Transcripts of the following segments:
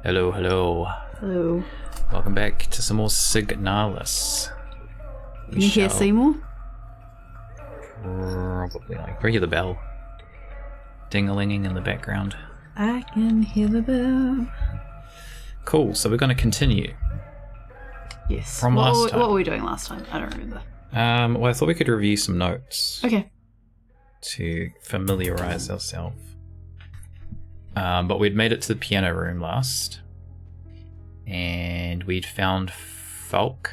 Hello, hello. Hello. Welcome back to some more Signalis. Can you hear Seymour? Probably. I can hear the bell ding-a-linging in the background. I can hear the bell. Cool, so we're going to continue. Yes. From last time. What were we doing last time? I don't remember. Well, I thought we could review some notes. Okay. To familiarise ourselves. But we'd made it to the piano room last. And we'd found Falk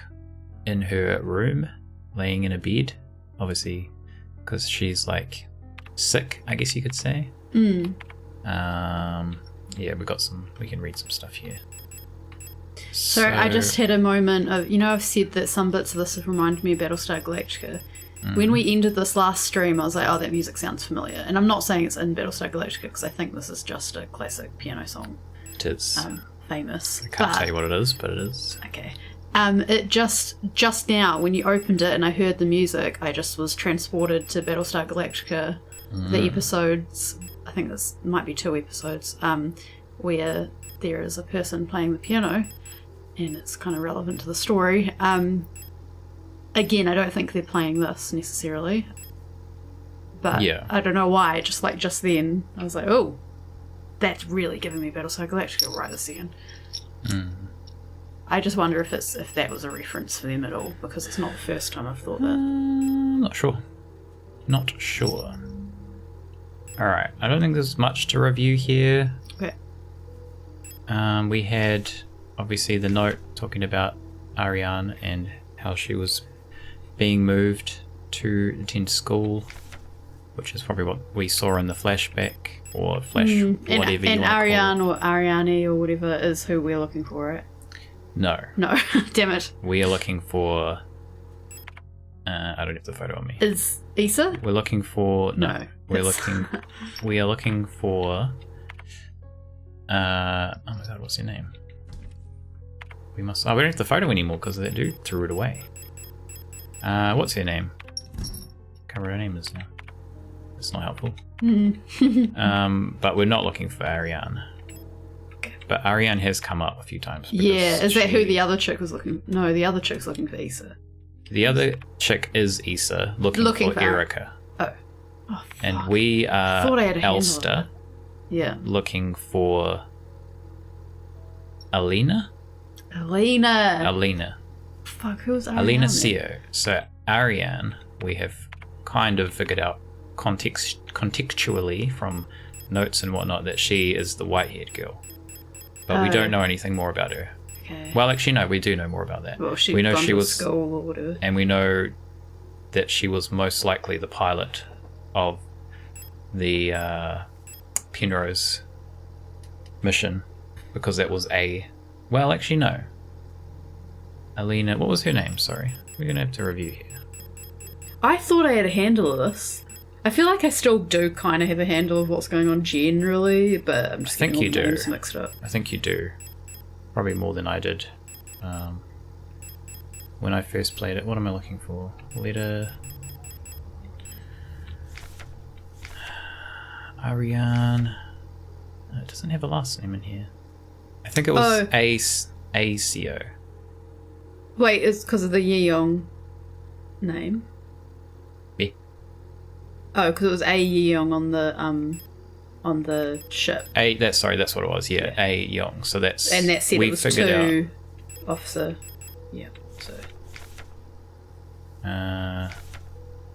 in her room, laying in a bed. Obviously, because she's like sick, I guess you could say. Yeah, we can read some stuff here. So I just had a moment of, I've said that some bits of this have reminded me of Battlestar Galactica. When we ended this last stream, I was like, oh, that music sounds familiar. And I'm not saying it's in Battlestar Galactica because I think this is just a classic piano song. It is. Famous. I can't tell you what it is, but it is. Okay. It just now, when you opened it and I heard the music, I just was transported to Battlestar Galactica. The episodes, I think this might be 2 episodes, where there is a person playing the piano, and it's kind of relevant to the story. Again, I don't think they're playing this necessarily, but yeah. I don't know why. Just then, I was like, oh, that's really giving me Battlestar Galactica right this second. I just wonder if that was a reference for them at all, because it's not the first time I've thought that. Not sure. Alright, I don't think there's much to review here. Okay. We had, obviously, the note talking about Ariane and how she was being moved to attend school, which is probably what we saw in the flashback, or whatever you want to call it. And Ariane or Ariane or whatever is who we're looking for, right? No. Damn it. We are looking for... I don't have the photo on me. Is Issa? We're looking for... No. We are looking for... oh my god, what's her name? We don't have the photo anymore because that dude threw it away. What's her name? Can't remember her name is now. It's not helpful. But we're not looking for Ariane. Okay. But Ariane has come up a few times. Yeah, is that who the other chick was looking? No, the other chick's looking for Issa. The other chick is Issa, looking for Erica. Oh, fuck. And we are Elster. Yeah. Looking for Alina. Fuck, who's Ariane? Alina Seo. So Ariane, we have kind of figured out contextually from notes and whatnot that she is the white-haired girl. But we don't know anything more about her. Okay. Well, actually, no, we do know more about that. Well, we know she was school or whatever. And we know that she was most likely the pilot of the Penrose mission, because that was well, actually, no. Alina, what was her name? Sorry. We're going to have to review here. I thought I had a handle of this. I feel like I still do kind of have a handle of what's going on generally, but I'm just getting all the names mixed up. I think you do. Probably more than I did. When I first played it. What am I looking for? Letter... Ariane... No, it doesn't have a last name in here. I think it was ACO. Wait, it's because of the Yeong name? Yeah. Oh, because it was A Yeong on the ship. That's what it was. Yeah, A Young. So that's... And that said it was 2 officer. Yeah.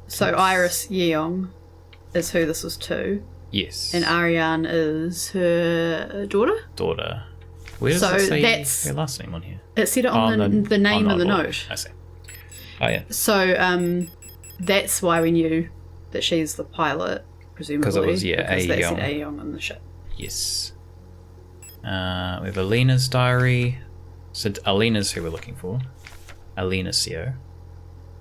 So Iris Yeong is who this was to. Yes. And Ariane is her daughter. Where does it say her last name on here? It said it on the name of the note. I see. Oh yeah. So that's why we knew that she's the pilot, presumably. Because it was because they said A Young on the ship. Yes. We have Alina's diary. So Alina's who we're looking for. Alina Seo.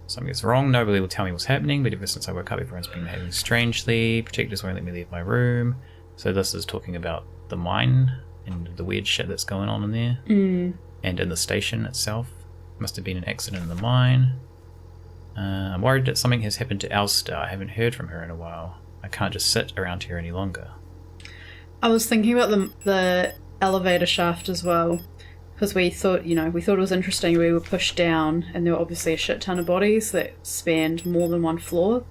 Something gets wrong. Nobody will tell me what's happening, but ever since I woke up, everyone's been behaving strangely. Protectors won't let me leave my room. So this is talking about the mine and the weird shit that's going on in there. And in the station itself. Must have been an accident in the mine. I'm worried that something has happened to Elster. I haven't heard from her in a while. I can't just sit around here any longer. I was thinking about the elevator shaft as well. Because we thought it was interesting. We were pushed down, and there were obviously a shit ton of bodies that spanned more than one floor.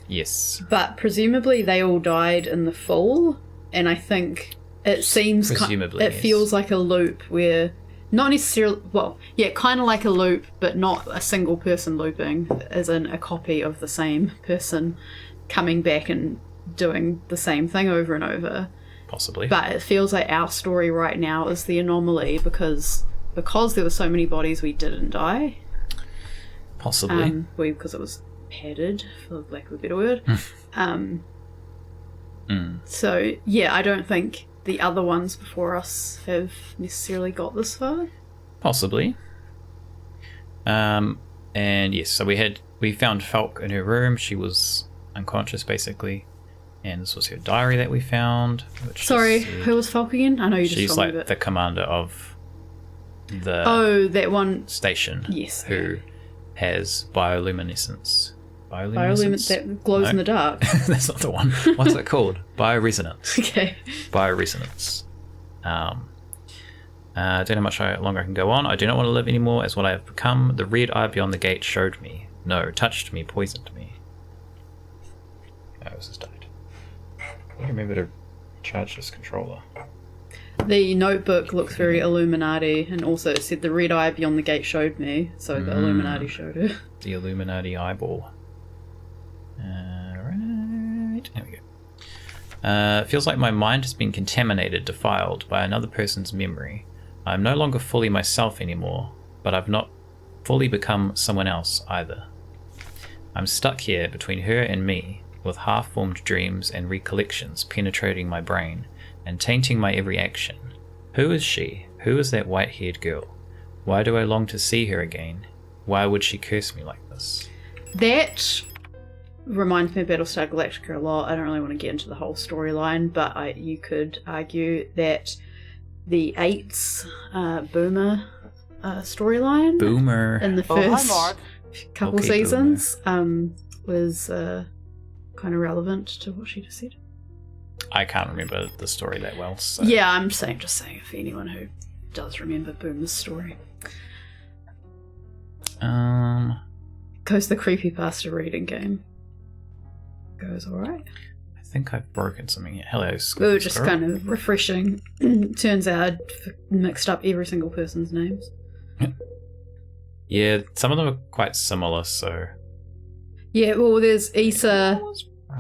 Yes. But presumably they all died in the fall, and I think it seems Presumably, it yes. feels like a loop where not necessarily, well, yeah, kind of like a loop, but not a single person looping, as in a copy of the same person coming back and doing the same thing over and over. Possibly. But it feels like our story right now is the anomaly because there were so many bodies we didn't die. Possibly. Because it was padded, for lack of a better word. So, yeah, I don't think the other ones before us have necessarily got this far. Possibly. And yes, so we found Falk in her room. She was unconscious, basically. And this was her diary that we found. Which Sorry, said, who was Falk again? I know you just she's told me like the commander of the that one station. Yes. Who has bioluminescence. Bioluminescence that glows in the dark. That's not the one. What's it called? Bioresonance. Okay. Bioresonance. I don't know how much longer I can go on. I do not want to live anymore as what I have become. The red eye beyond the gate showed me. No, touched me, poisoned me. Oh, this has died. I remember to charge this controller. The notebook looks very Illuminati, and also it said the red eye beyond the gate showed me, so the Illuminati showed her. The Illuminati eyeball. Right. There we go. It feels like my mind has been contaminated, defiled by another person's memory. I am no longer fully myself anymore, but I've not fully become someone else either. I'm stuck here between her and me, with half-formed dreams and recollections penetrating my brain and tainting my every action. Who is she? Who is that white-haired girl? Why do I long to see her again? Why would she curse me like this? That reminds me of Battlestar Galactica a lot. I don't really want to get into the whole storyline, but you could argue that the Eights Boomer storyline in the first couple seasons was kind of relevant to what she just said. I can't remember the story that well. So. Yeah, I'm just saying for anyone who does remember Boomer's story. Goes the creepypasta reading game. Goes alright. I think I've broken something here. Hello, We were just kind of refreshing. Turns out I'd mixed up every single person's names. Yeah, some of them are quite similar, so... Yeah, well, there's Issa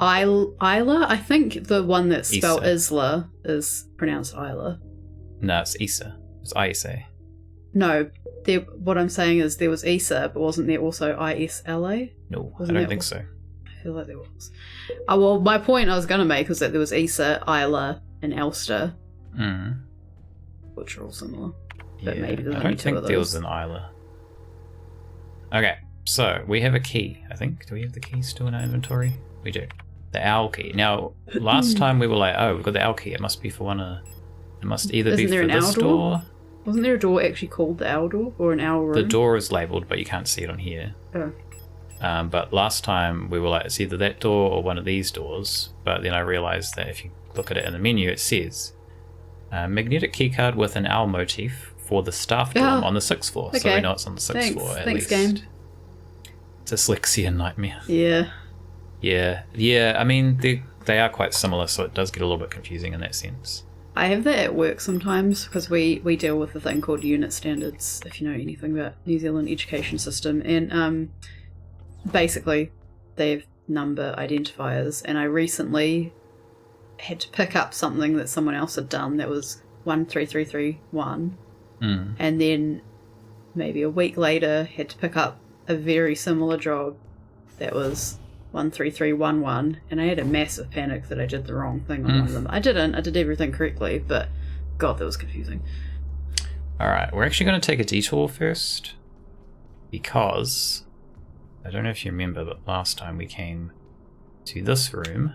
Isla. I think the one that's spelled Isla is pronounced Isla. No, it's Issa. It's Isa. No, what I'm saying is there was Issa, but wasn't there also ISLA? No, Wasn't I don't think so. I feel like there was. Oh, well, my point I was going to make was that there was Issa, Isla, and Elster, which are all similar. But maybe there's only two of those. I don't think there was an Isla. Okay, so we have a key, I think. Do we have the key still in our inventory? We do. The owl key. Now, last time we were like, oh, we've got the owl key. It must be for one of... It must either be for this door... Wasn't there a door actually called the owl door? Or an owl room? The door is labelled, but you can't see it on here. Oh. But last time we were like, it's either that door or one of these doors. But then I realised that if you look at it in the menu, it says magnetic keycard with an owl motif for the staff dorm on the 6th floor. Okay. So we know it's on the 6th floor at least. Thanks, game. Dyslexia nightmare. Yeah. Yeah. I mean, they are quite similar, so it does get a little bit confusing in that sense. I have that at work sometimes because we deal with a thing called unit standards, if you know anything about New Zealand education system. And basically, they have number identifiers. And I recently had to pick up something that someone else had done that was 13331. And then maybe a week later had to pick up a very similar job that was 13311, and I had a massive panic that I did the wrong thing on one of them. I didn't. I did everything correctly, but God, that was confusing. Alright, we're actually going to take a detour first, because I don't know if you remember, but last time we came to this room,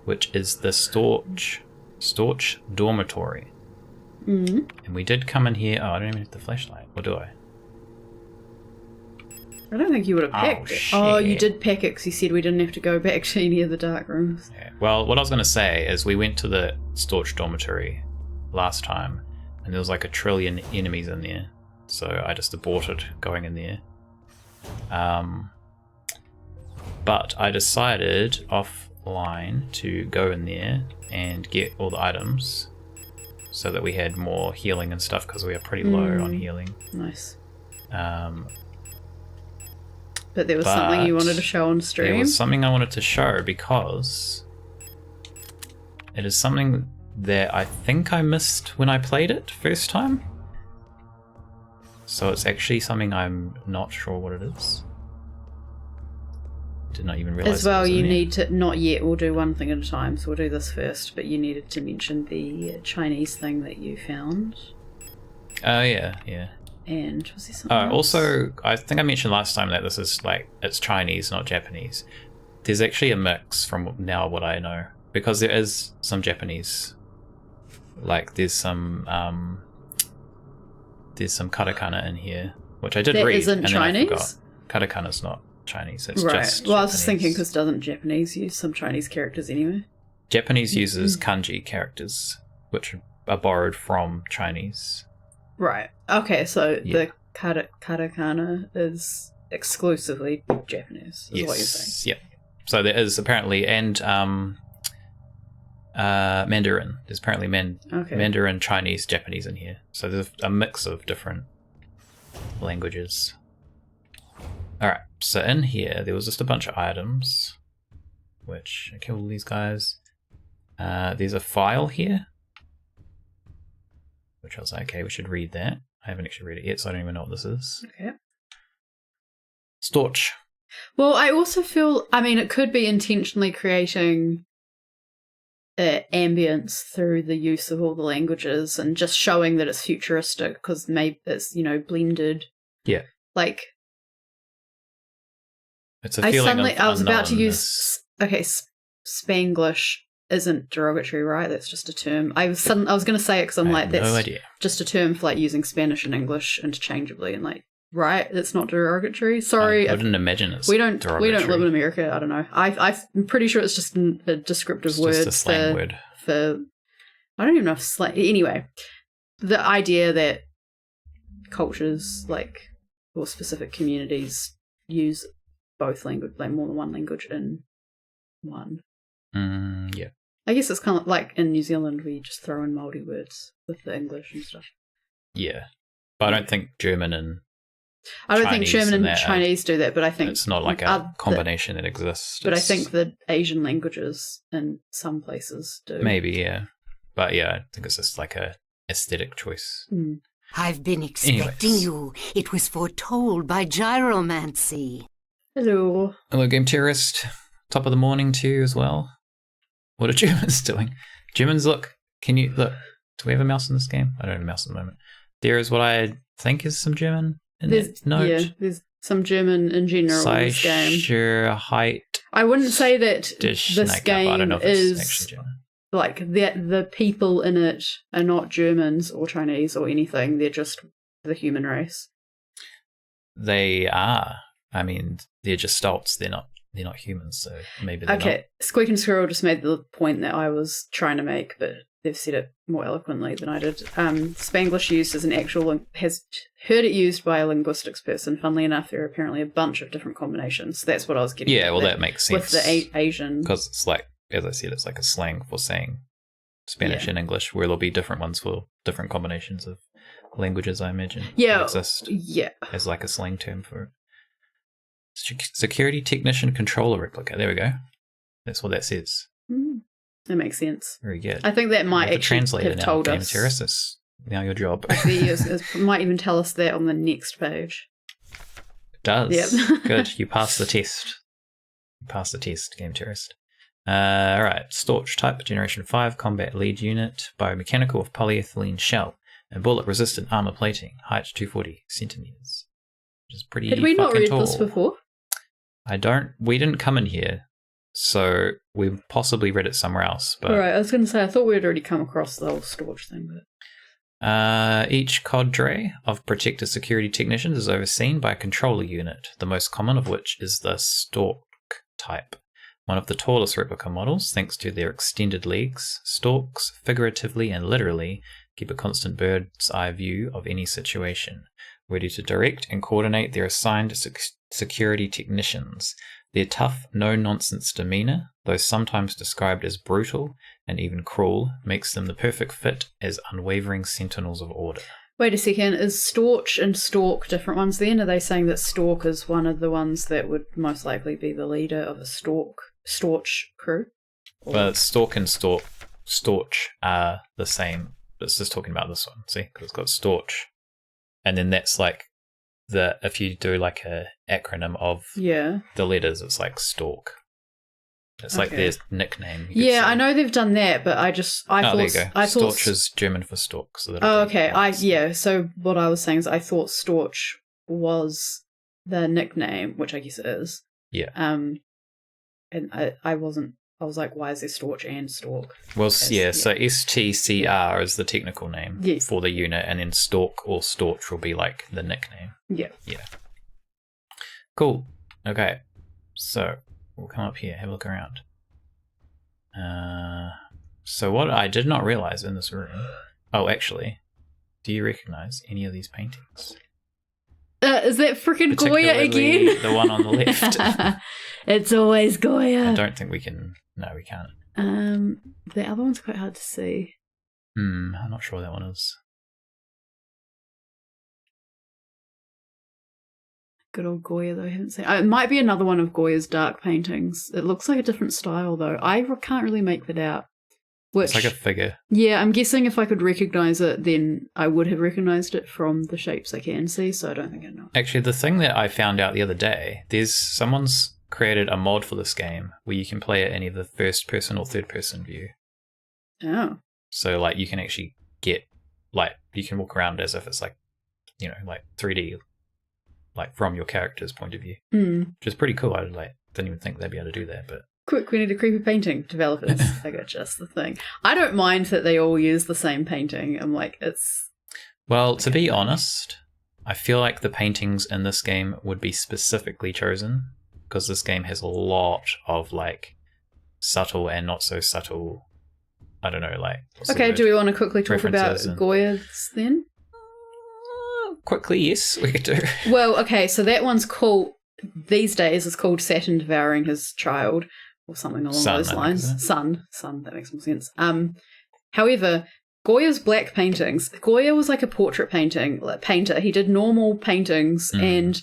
which is the Storch dormitory. And we did come in here. Oh, I don't even have the flashlight. Or do I? I don't think you would have packed it. Shit. Oh, you did pack it because you said we didn't have to go back to any of the dark rooms. Yeah. Well, what I was going to say is we went to the Storch dormitory last time, and there was like 1 trillion enemies in there, so I just aborted going in there. But I decided offline to go in there and get all the items so that we had more healing and stuff, because we are pretty low on healing. Nice. But there was something you wanted to show on stream? There was something I wanted to show because it is something that I think I missed when I played it first time. So it's actually something I'm not sure what it is. Did not even realize. As well, you need to, not yet, we'll do one thing at a time, so we'll do this first, but you needed to mention the Chinese thing that you found. Oh, yeah. And was there something else? Also, I think I mentioned last time that this is like, it's Chinese, not Japanese. There's actually a mix from now what I know, because there is some Japanese. Like there's some katakana in here, which I did read. That isn't and Chinese? Then I forgot. Katakana's not Chinese. It's right. just well, Japanese. I was just thinking, because doesn't Japanese use some Chinese characters anyway? Japanese uses kanji characters, which are borrowed from Chinese. Right. Okay, so the katakana is exclusively Japanese, is what you're saying. Yeah. So there is apparently, and Mandarin. There's apparently Mandarin, Chinese, Japanese in here. So there's a mix of different languages. Alright, so in here there was just a bunch of items, which I killed all these guys. There's a file here, which I was like, okay, we should read that. I haven't actually read it yet, so I don't even know what this is. Okay. Storch. Well, I also feel, I mean, it could be intentionally creating ambience through the use of all the languages and just showing that it's futuristic, because maybe it's, blended. Yeah. Like, it's a feeling I was about to use, Spanglish isn't derogatory, right? That's just a term. I was going to say it because I'm like, that's no idea. Just a term for like using Spanish and English interchangeably, and like, right? It's not derogatory. Sorry, I wouldn't imagine it's derogatory. We don't live in America. I don't know. I'm pretty sure it's just a descriptive word. Just a slang word. For I don't even know if slang. Anyway, the idea that cultures or specific communities use both language, like more than one language in one. Yeah. I guess it's kind of like in New Zealand where you just throw in Māori words with the English and stuff. Yeah. But I don't think German and Chinese do that, but I think it's not like a combination that exists. But I think the Asian languages in some places do. Maybe, yeah. But yeah, I think it's just like a aesthetic choice. I've been expecting you. It was foretold by gyromancy. Hello. Hello, Game Terrorist. Top of the morning to you as well. What are Germans doing? Germans, look. Can you look? Do we have a mouse in this game? I don't have a mouse at the moment. There is what I think is some German in that note. Yeah, there's some German in general in this game. I wouldn't say that this game is like the people in it are not Germans or Chinese or anything. They're just the human race. They are. I mean, they're just stolts. They're not humans, so maybe they're not. Squeak and Squirrel just made the point that I was trying to make, but they've said it more eloquently than I did. Spanglish used as an actual has heard it used by a linguistics person. Funnily enough, there are apparently a bunch of different combinations. That's what I was getting. Yeah, well, that makes sense with the Asian, because it's like, as I said, it's like a slang for saying Spanish and English, where there'll be different ones for different combinations of languages. I imagine. Yeah, exist. Yeah, as like a slang term for it. Security technician controller replica. There we go. That's what that says. That makes sense. Very good. I think that might actually have told us. That's now your job. It might even tell us that on the next page. It does. Yep. Good. You passed the test. Game Terrorist. All right. Storch type, Generation 5, combat lead unit, biomechanical with polyethylene shell and bullet-resistant armor plating, height 240 centimeters. Which is pretty Had we not read tall. this before? We didn't come in here, so we possibly read it somewhere else. But right, I was going to say, I thought we had already come across the whole Storch thing. But each cadre of protected security technicians is overseen by a controller unit, the most common of which is the Stork type. One of the tallest replica models, thanks to their extended legs, stalks, figuratively and literally, keep a constant bird's eye view of any situation, ready to direct and coordinate their assigned security technicians. Their tough, no-nonsense demeanour, though sometimes described as brutal and even cruel, makes them the perfect fit as unwavering sentinels of order. Wait a second, is Storch and Stalk different ones then? Are they saying that Stalk is one of the ones that would most likely be the leader of a Storch crew? But Stalk and Storch are the same. It's just talking about this one, see? Because it's got Storch. And then that's like if you do like a acronym of the letters, it's like Stalk. It's like their nickname. Yeah, I know they've done that, but I thought... there you go. Storch is German for stalk. So okay. So what I was saying is I thought Storch was the nickname, which I guess it is. Yeah. And I wasn't... I was like, why is there Storch and Stalk? Well, so STCR is the technical name for the unit, and then Stalk or Storch will be like the nickname. Yeah. Yeah. Cool. Okay. So we'll come up here, have a look around. So what I did not realize in this room... Oh, actually, do you recognize any of these paintings? Is that freaking Goya again? The one on the left. It's always Goya. I don't think we can... No, we can't. The other one's quite hard to see. I'm not sure what that one is. Good old Goya, though. I haven't seen. It might be another one of Goya's dark paintings. It looks like a different style, though. I can't really make that out. It's like a figure. Yeah, I'm guessing if I could recognise it, then I would have recognised it from the shapes I can see, so I don't think I know. Actually, the thing that I found out the other day, someone's created a mod for this game where you can play it in either first-person or third-person view. Oh. So, like, you can actually get, like, you can walk around as if it's, like, you know, like 3D, like, from your character's point of view. Which is pretty cool. I, didn't even think they'd be able to do that, but... Quick, we need a creepy painting, developers. I got just the thing. I don't mind that they all use the same painting. I'm like, it's... Well, to be honest, I feel like the paintings in this game would be specifically chosen because this game has a lot of, like, subtle and not so subtle, I don't know, like... Okay, do we want to quickly talk about Goya's then? Quickly, yes, we could do. Well, okay, so that one's called... These days is called Saturn Devouring His Child, or something along those lines. Sun, that makes more sense. However, Goya's black paintings, Goya was like a portrait painter. He did normal paintings, and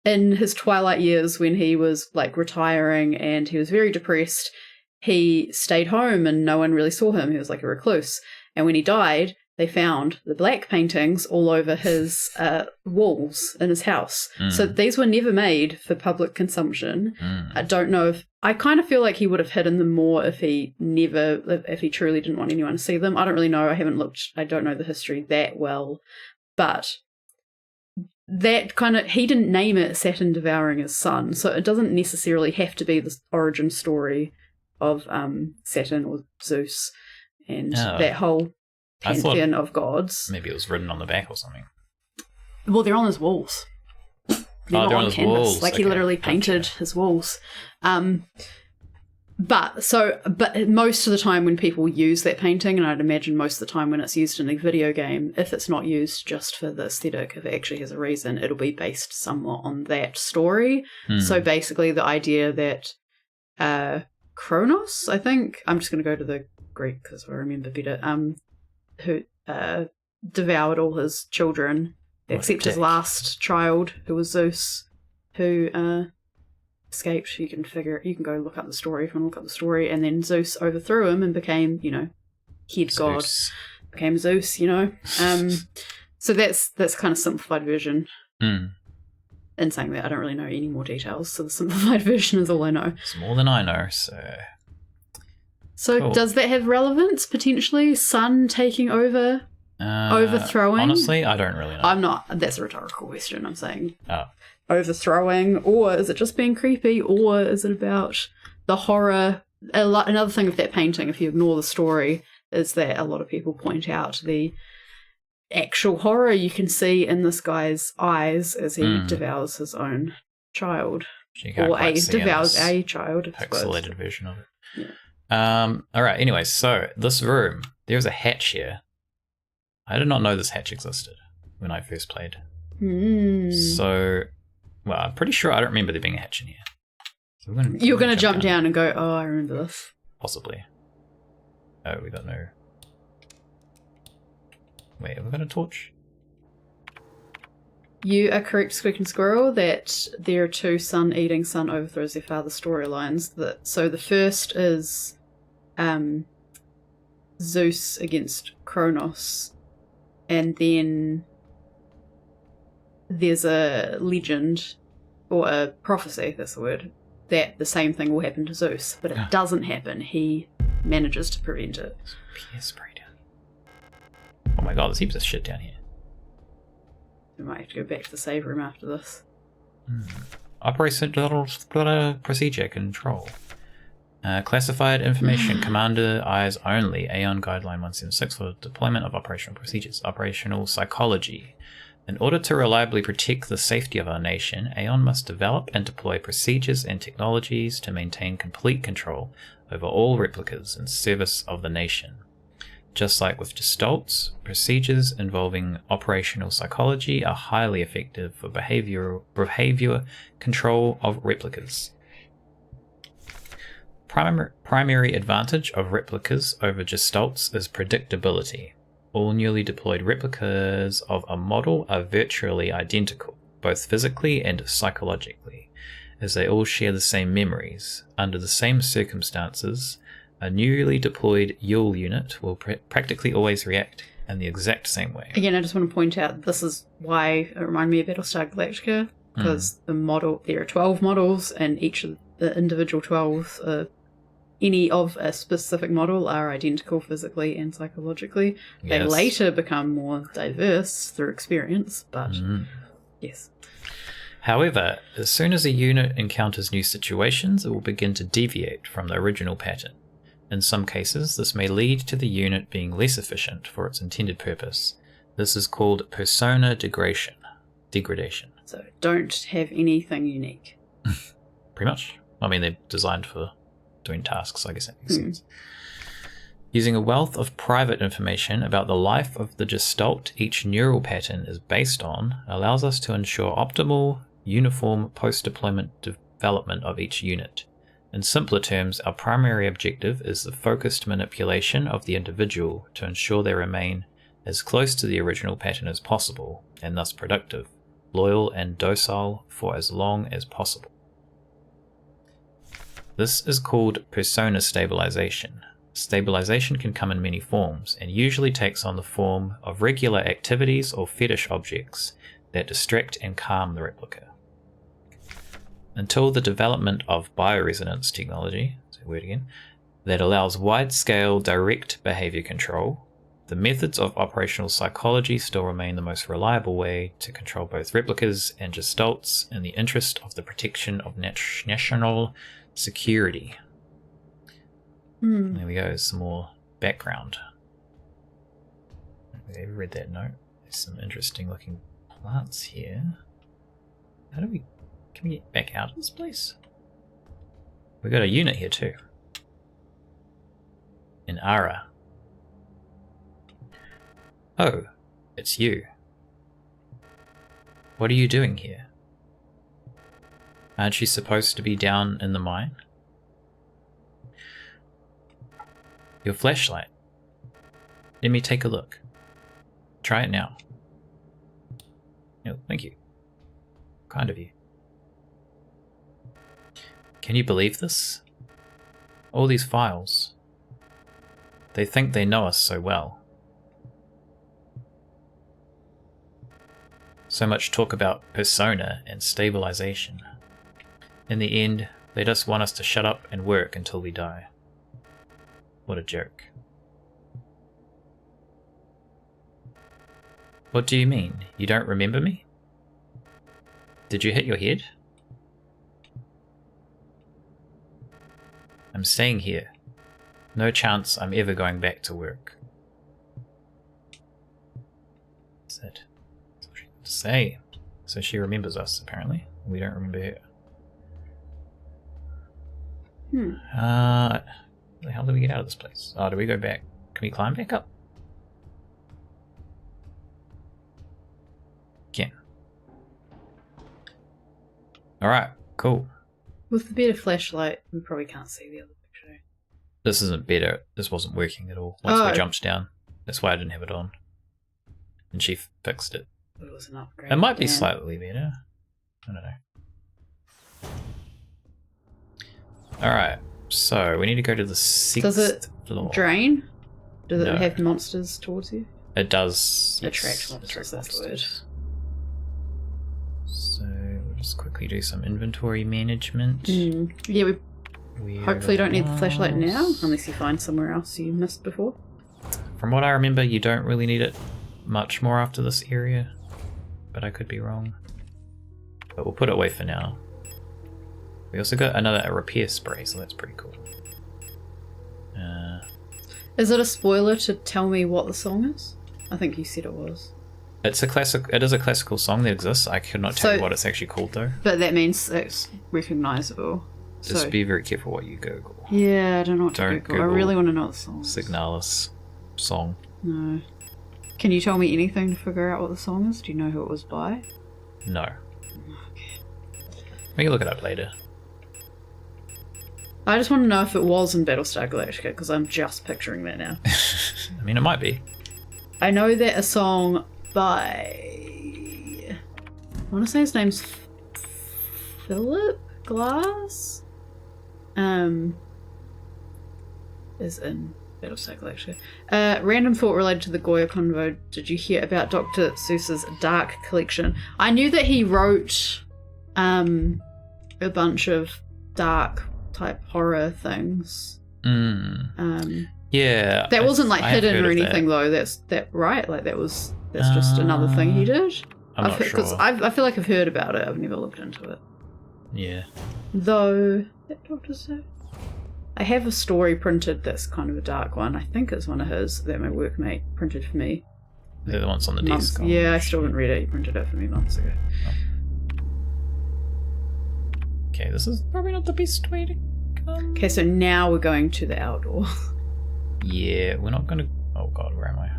in his twilight years when he was like retiring and he was very depressed, he stayed home and no one really saw him. He was like a recluse. And when he died, they found the black paintings all over his walls in his house. So these were never made for public consumption. I don't know if... I kind of feel like he would have hidden them more if he truly didn't want anyone to see them. I don't really know. I haven't looked... I don't know the history that well. But that kind of... He didn't name it Saturn Devouring His Son, so it doesn't necessarily have to be the origin story of Saturn or Zeus and that whole... pantheon of gods. Maybe it was written on the back or something. Well, they're on his walls. They're not on canvas. Walls. Like, he literally painted his walls. But most of the time when people use that painting, and I'd imagine most of the time when it's used in a video game, if it's not used just for the aesthetic, if it actually has a reason, it'll be based somewhat on that story. So basically the idea that Kronos, I think, I'm just going to go to the Greek because I remember better, who devoured all his children, except his last child, who was Zeus, who escaped. You can go look up the story if you want to look up the story, and then Zeus overthrew him and became, head god. Became Zeus, So that's kind of simplified version. In saying that, I don't really know any more details, so the simplified version is all I know. It's more than I know, So cool. Does that have relevance, potentially? Sun taking over? Overthrowing? Honestly, I don't really know. That's a rhetorical question, I'm saying. Overthrowing, or is it just being creepy, or is it about the horror? Another thing of that painting, if you ignore the story, is that a lot of people point out the actual horror you can see in this guy's eyes as he devours his own child. You can't Or quite a see in devout this a child. I suppose. pixelated version of it. Yeah. Alright, anyway, so this room, there's a hatch here. I did not know this hatch existed when I first played. So, well, I'm pretty sure I don't remember there being a hatch in here. So You're going to jump down and go, oh, I remember this. Possibly. Oh, we got no... Wait, have we got a torch? You are correct, Squeak and Squirrel, that there are two son eating, son overthrows their father storylines. So the first is Zeus against Kronos, and then there's a legend, or a prophecy, that's the word, that the same thing will happen to Zeus, but it doesn't happen. He manages to prevent it. PS spray down here. Oh my god, there's heaps of shit down here. We might have to go back to the save room after this. Operational procedure control. Classified information. Commander eyes only. Aeon Guideline 176 for deployment of operational procedures. Operational psychology. In order to reliably protect the safety of our nation, Aeon must develop and deploy procedures and technologies to maintain complete control over all replicas in service of the nation. Just like with Gestalts, procedures involving operational psychology are highly effective for behavior control of replicas. Primary advantage of replicas over Gestalts is predictability. All newly deployed replicas of a model are virtually identical, both physically and psychologically, as they all share the same memories. Under the same circumstances, a newly deployed Yule unit will practically always react in the exact same way. Again, I just want to point out this is why it reminded me of Battlestar Galactica, because there are 12 models, and each of the individual 12, any of a specific model, are identical physically and psychologically. They later become more diverse through experience, but yes. However, as soon as a unit encounters new situations, it will begin to deviate from the original pattern. In some cases, this may lead to the unit being less efficient for its intended purpose. This is called persona degradation. So don't have anything unique. Pretty much. I mean, they're designed for doing tasks, I guess that makes sense. Using a wealth of private information about the life of the Gestalt each neural pattern is based on allows us to ensure optimal, uniform post-deployment development of each unit. In simpler terms, our primary objective is the focused manipulation of the individual to ensure they remain as close to the original pattern as possible, and thus productive, loyal and docile for as long as possible. This is called persona stabilization. Stabilization can come in many forms, and usually takes on the form of regular activities or fetish objects that distract and calm the replica. Until the development of bioresonance technology, that's a word again, that allows wide-scale direct behavior control, the methods of operational psychology still remain the most reliable way to control both replicas and Gestalts in the interest of the protection of national security. There we go, some more background. Have you ever read that note? There's some interesting looking plants here. Can we get back out of this place? We got a unit here too. In Ara. Oh, it's you. What are you doing here? Aren't you supposed to be down in the mine? Your flashlight. Let me take a look. Try it now. No, thank you. Kind of you. Can you believe this? All these files. They think they know us so well. So much talk about persona and stabilization. In the end, they just want us to shut up and work until we die. What a joke. What do you mean? You don't remember me? Did you hit your head? I'm staying here. No chance I'm ever going back to work. That's it. That's what she had to say. So she remembers us, apparently. We don't remember her. How the hell do we get out of this place? Oh, do we go back? Can we climb back up? Can. Alright, cool. With the better flashlight, we probably can't see the other picture. This isn't better. This wasn't working at all. Once we jumped down. That's why I didn't have it on. And she fixed it. It was an upgrade. It might be slightly better. I don't know. Alright, so we need to go to the 6th Does it floor. drain? Does No. it have monsters towards you? It does. Attract monsters, that's the word. So we'll just quickly do some inventory management. Yeah, we Weird hopefully don't need the flashlight now, walls. unless you find somewhere else you missed before. From what I remember, you don't really need it much more after this area, but I could be wrong. But we'll put it away for now. We also got a repair spray, so that's pretty cool. Is it a spoiler to tell me what the song is? I think you said it was. It's a classic. It is a classical song that exists. I could not tell you what it's actually called though. But that means it's recognisable. Just So, be very careful what you Google. yeah, I don't know what to Don't Google. I Google really want to know what the song is. Signalis song. No. Can you tell me anything to figure out what the song is? Do you know who it was by? No. We can look it up later. I just want to know if it was in Battlestar Galactica, because I'm just picturing that now. I mean, it might be. I know that a song by... I want to say his name's Philip Glass? Is in Battlestar Galactica. Random thought related to the Goya Convo. Did you hear about Dr. Seuss's Dark Collection? I knew that he wrote a bunch of dark type horror things. Yeah. That wasn't like I have hidden heard or of anything though. That's right. Like that's just another thing he did. I'm not sure. Because I feel like I've heard about it. I've never looked into it. Yeah. Though that Dr. Seuss. I have a story printed that's kind of a dark one. I think it's one of his that my workmate printed for me. They're the ones on the Months. desk. Yeah, I still haven't read it. He printed it for me months ago. Okay, this is probably not the best way to come. Okay, so now we're going to the outdoor. Yeah, we're not gonna. Oh god, where am I?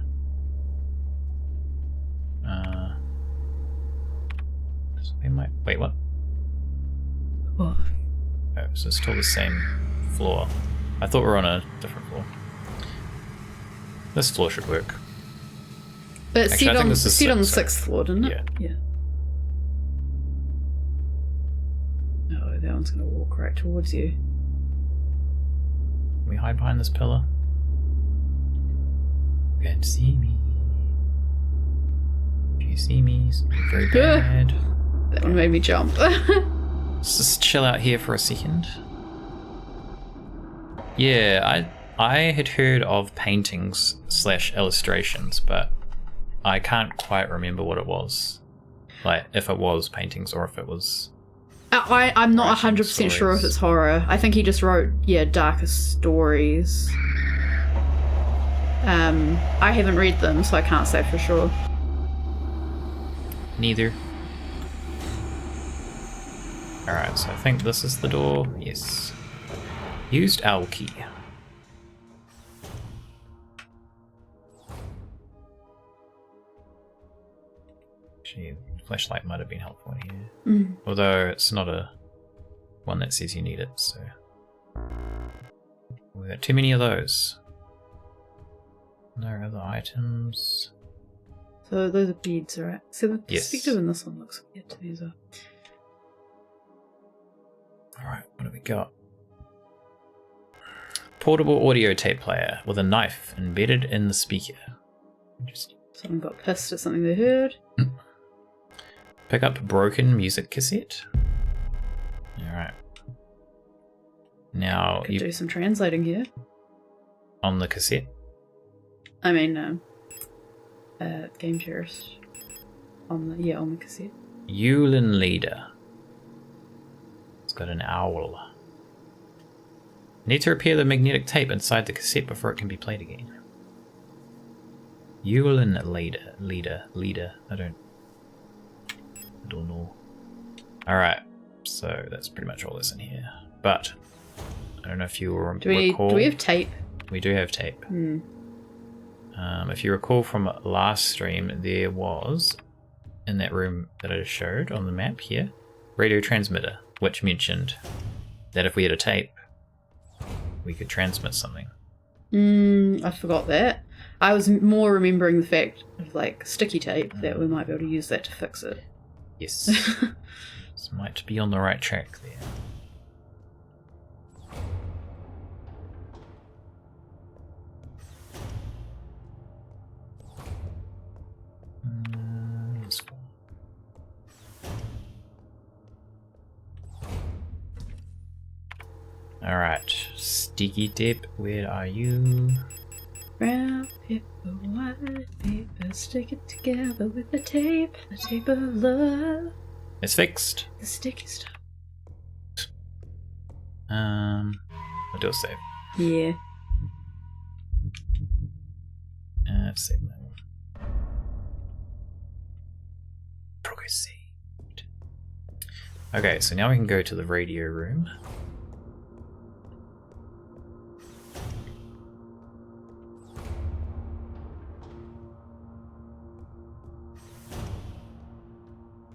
Wait, what? What? Oh, so it's still the same floor. I thought we were on a different floor. This floor should work. But Actually, I think this is on the six, 6th floor, didn't it? Yeah. Oh, that one's going to walk right towards you. Can we hide behind this pillar? You can't see me. Do you see me? Something very bad. That one made me jump. Let's just chill out here for a second. Yeah, I had heard of paintings / illustrations, but I can't quite remember what it was. Like, if it was paintings or if it was... I'm not 100% sure if stories. it's horror. I think he just wrote, darker stories. I haven't read them, so I can't say for sure. Neither. Alright, so I think this is the door. Yes. Used owl key. Actually, flashlight might have been helpful here. Although it's not a one that says you need it, so... We've got too many of those. No other items. So those are beads, right? So the Yes. perspective in this one looks weird to me as well. Alright, what do we got? Portable audio tape player with a knife embedded in the speaker. Interesting. Someone got pissed at something they heard. Pick up broken music cassette. Alright. Now, Could you do some translating here. on the cassette. I mean, Game Terrorist. On the cassette. Yulin leader. It's got an owl. Need to repair the magnetic tape inside the cassette before it can be played again. Yulin leader. I don't know. Alright, so that's pretty much all that's in here. But I don't know if you will Do we have tape? We do have tape. If you recall from last stream, there was, in that room that I just showed on the map here, radio transmitter, which mentioned that if we had a tape, we could transmit something. I forgot that. I was more remembering the fact of like sticky tape that we might be able to use that to fix it. Yes. This might be on the right track there. Alright, sticky tape, where are you? Brown paper, white paper, stick it together with the tape of love. It's fixed. The sticky stuff. I'll do a save. Yeah. Save that one. Progress saved. Okay, so now we can go to the radio room.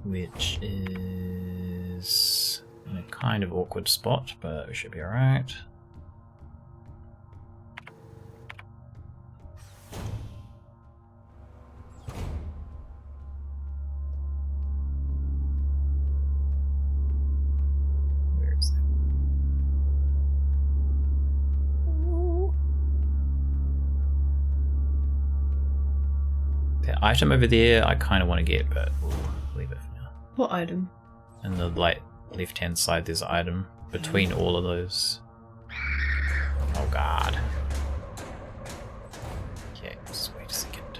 Which is in a kind of awkward spot, but we should be alright. Where is that? The item over there I kind of want to get, but we'll leave it for now. What item? In the left hand side there's an item between all of those. Oh god. Okay, just wait a second.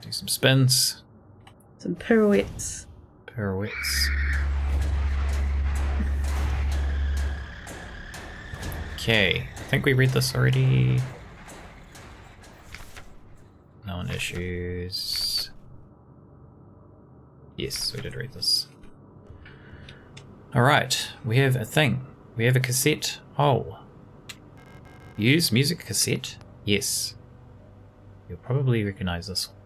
Do some spins. Some pirouettes. Pirouettes. Okay, I think we read this already. Known issues. Yes, we did read this. Alright, we have a thing. We have a cassette. Oh. Use music cassette? Yes. You'll probably recognize this one.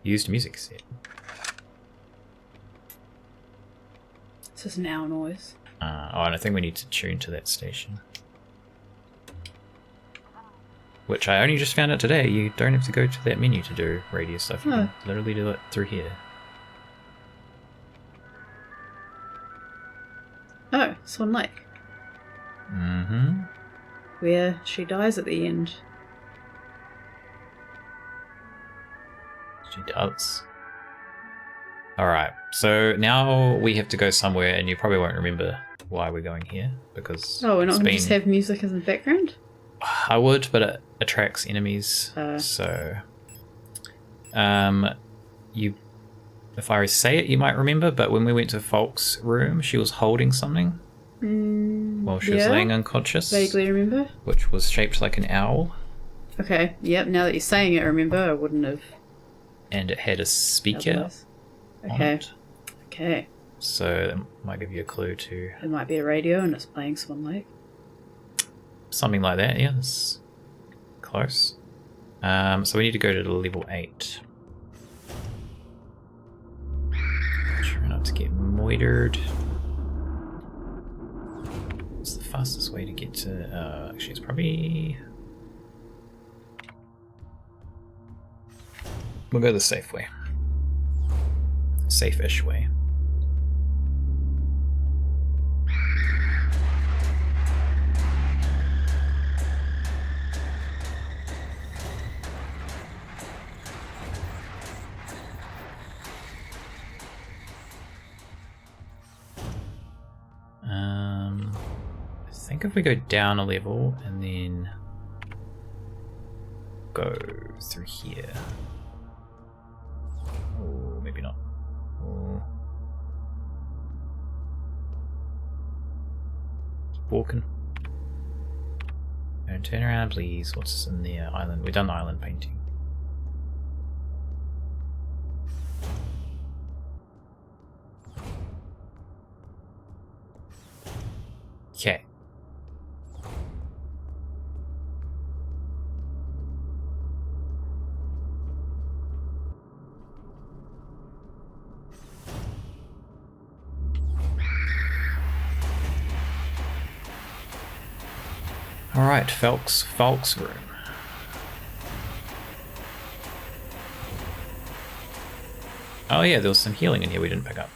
Used music cassette. This is an owl noise. Oh, and I think we need to tune to that station. Which I only just found out today. You don't have to go to that menu to do radio stuff. You can literally do it through here. Oh, Swan Lake. Mm-hmm. Where she dies at the end. She does. Alright, so now we have to go somewhere, and you probably won't remember why we're going here, because we're not going to just have music as the background? I would, but it attracts enemies, so... If I say it, you might remember, but when we went to Falk's room, she was holding something while she was laying unconscious. Vaguely remember. Which was shaped like an owl. Okay, yep, now that you're saying it, I remember, I wouldn't have... And it had a speaker on it. Okay. So that might give you a clue to... It might be a radio and it's playing Swan Lake. Something like that, yeah, that's close. So we need to go to level 8. Try not to get moitered. What's the fastest way to get to... actually, it's probably... We'll go the safe way. Safe-ish way. I think if we go down a level and then go through here. Oh, maybe not. Oh. Keep walking. Don't turn around, please. What's in the island? We've done the island painting. Okay. Alright, Falk's room. Oh yeah, there was some healing in here we didn't pick up.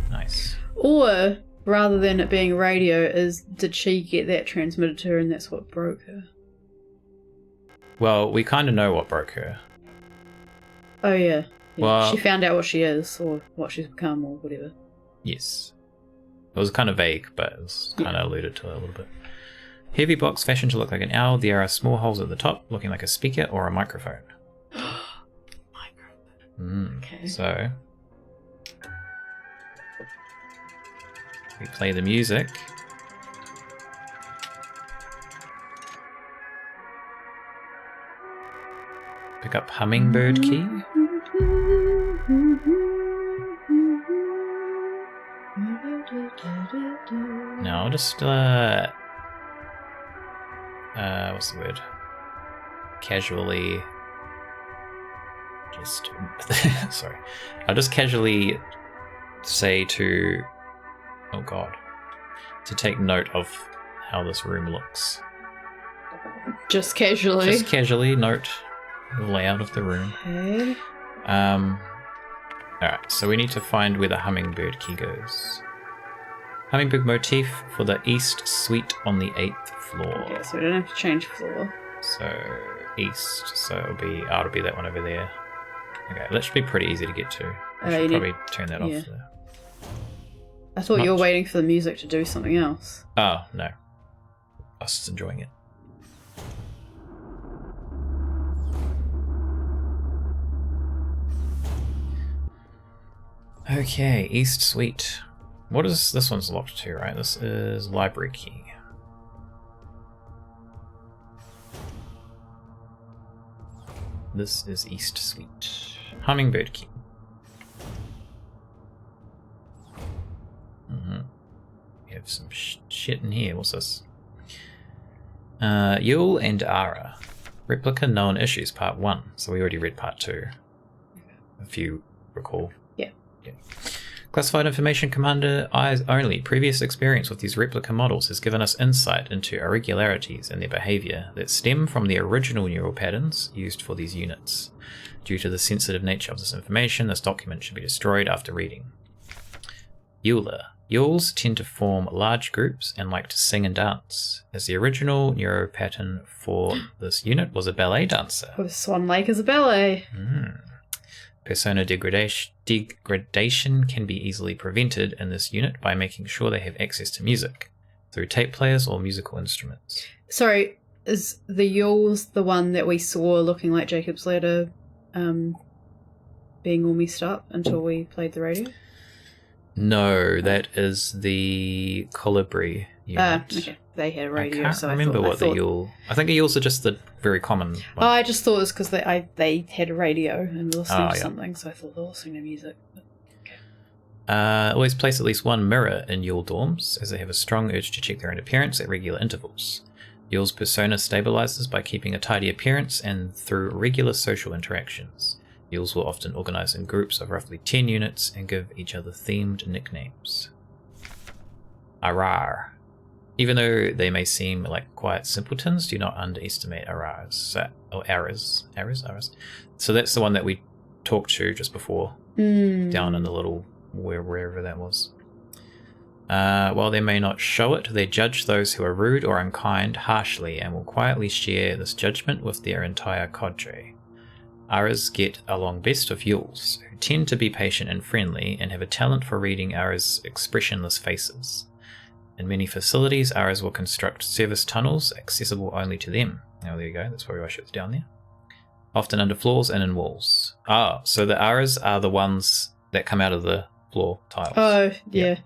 Nice. Or, rather than it being radio, did she get that transmitted to her and that's what broke her? Well, we kind of know what broke her. Oh yeah. Well, she found out what she is, or what she's become, or whatever. Yes. It was kind of vague, but it was kind of alluded to it a little bit. Heavy box fashioned to look like an owl. There are small holes at the top, looking like a speaker or a microphone. Okay. So we play the music. Pick up hummingbird key. Now I'll just what's the word? Casually just sorry. I'll just casually say to oh god. To take note of how this room looks. Just casually. Just casually note the layout of the room. Okay. Alright, so we need to find where the hummingbird key goes. Hummingbird motif for the east suite on the 8th floor. Okay, so we don't have to change floor. So east, so it'll be that one over there. Okay, that should be pretty easy to get to. I should probably turn that off there. I thought you were waiting for the music to do something else. Oh, no. I was just enjoying it. Okay, East Suite. What is this one's locked to, right? This is library key. This is East Suite. Hummingbird key. We have some shit in here. What's this? Yule and Ara. Replica known issues, part 1. So we already read part 2. If you recall. Yeah. Classified information, Commander Eyes only. Previous experience with these replica models has given us insight into irregularities in their behavior that stem from the original neural patterns used for these units. Due to the sensitive nature of this information, this document should be destroyed after reading. Euler. Yules tend to form large groups and like to sing and dance, as the original neuro pattern for this unit was a ballet dancer. With Swan Lake as a ballet. Persona degradation can be easily prevented in this unit by making sure they have access to music, through tape players or musical instruments. Sorry, is the Yules the one that we saw looking like Jacob's Ladder being all messed up until we played the radio? No, that is the Colibri unit. Okay. They had a radio, I can't remember what the Yule... I think the Yules are just the very common one. Oh, I just thought it was because they had a radio and were listening to something, so I thought they were listening to music. Always place at least one mirror in Yule dorms, as they have a strong urge to check their own appearance at regular intervals. Yule's persona stabilizes by keeping a tidy appearance and through regular social interactions. Yules will often organize in groups of roughly 10 units and give each other themed nicknames. Arar. Even though they may seem like quiet simpletons, do not underestimate Arars. Arras. So that's the one that we talked to just before, down in the little wherever that was. While they may not show it, they judge those who are rude or unkind harshly and will quietly share this judgment with their entire cadre. Aras get along best with Yules, who tend to be patient and friendly and have a talent for reading Aras' expressionless faces. In many facilities, Aras will construct service tunnels accessible only to them. Oh, there you go, that's probably why she was down there. Often under floors and in walls. Ah, so the Aras are the ones that come out of the floor tiles. Oh, yeah.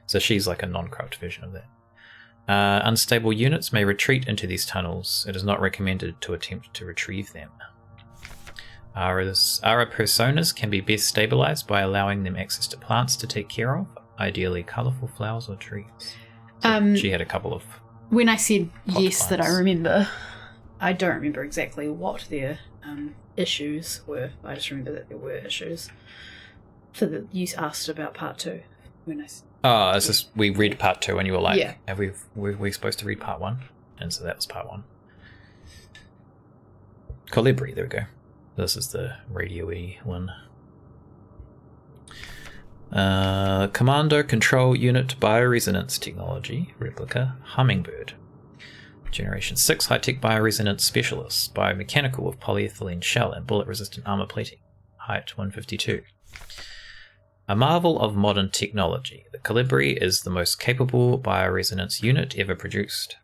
So she's like a non-corrupt version of that. Unstable units may retreat into these tunnels. It is not recommended to attempt to retrieve them. Ara personas can be best stabilized by allowing them access to plants to take care of, ideally colourful flowers or trees. She had a couple of... When I said plot yes that I lines. remember, I don't remember exactly what their issues were. I just remember that there were issues. You asked about part 2 when I. Oh, it's just we read part 2 and you were like, Yeah. were we supposed to read part 1? And so that was part 1. Colibri, there we go. This is the radio-y one. Commando Control Unit Bioresonance Technology, replica, Hummingbird. Generation 6 high-tech bioresonance specialist, biomechanical with polyethylene shell and bullet-resistant armor plating. Height 152. A marvel of modern technology, the Colibri is the most capable bioresonance unit ever produced.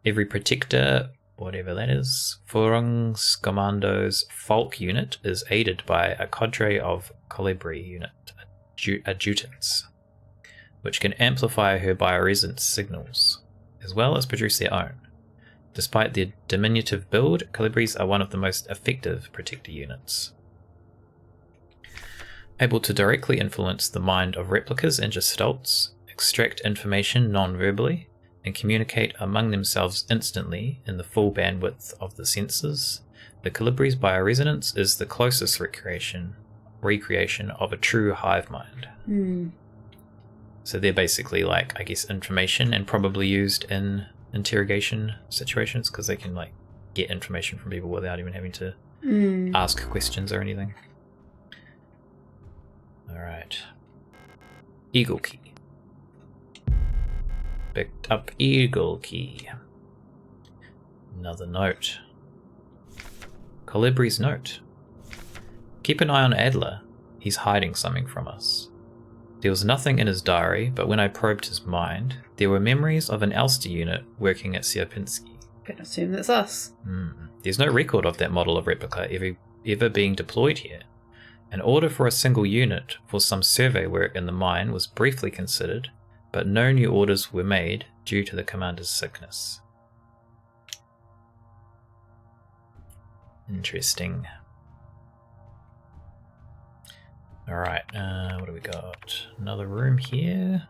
Every protector, whatever that is, Führungskommando's Falk unit is aided by a cadre of Colibri unit adjutants, which can amplify her bioresonance signals, as well as produce their own. Despite their diminutive build, Colibris are one of the most effective protector units. Able to directly influence the mind of replicas and gestalts, extract information non-verbally, and communicate among themselves instantly in the full bandwidth of the senses, the Colibri's bioresonance is the closest recreation of a true hive mind. So they're basically like, I guess, information and probably used in interrogation situations because they can like get information from people without even having to ask questions or anything. Alright. Eagle key. Picked up eagle key. Another note. Colibri's note. Keep an eye on Adler. He's hiding something from us. There was nothing in his diary, but when I probed his mind, there were memories of an Elster unit working at Sierpinski. Gonna assume that's us. There's no record of that model of replica ever being deployed here. An order for a single unit for some survey work in the mine was briefly considered, but no new orders were made due to the commander's sickness. Interesting. Alright, what do we got? Another room here.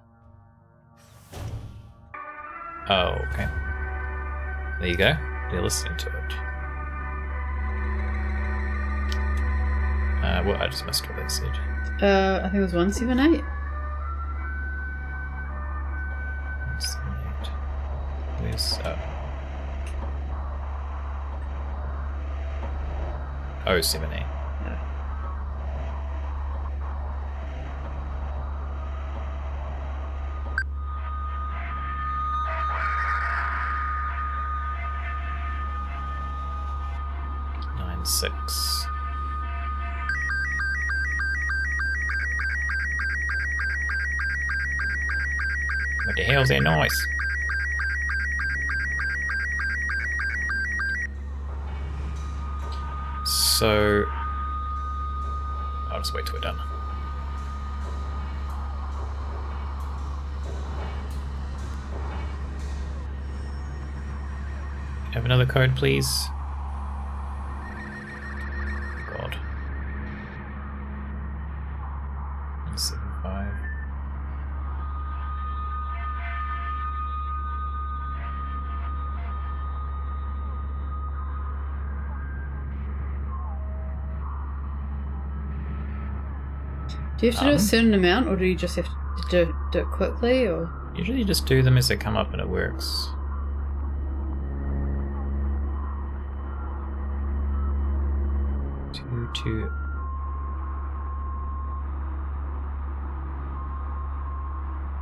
Oh, okay. There you go. They're listening to it. Well, I just missed what they said. I think it was 178. 178. Where's... Oh, 78. Yeah. Six. What the hell's that noise? So I'll just wait till we're done. Have another code, please. 75. Do you have to do a certain amount, or do you just have to do it quickly, or? Usually you just do them as they come up and it works. Two.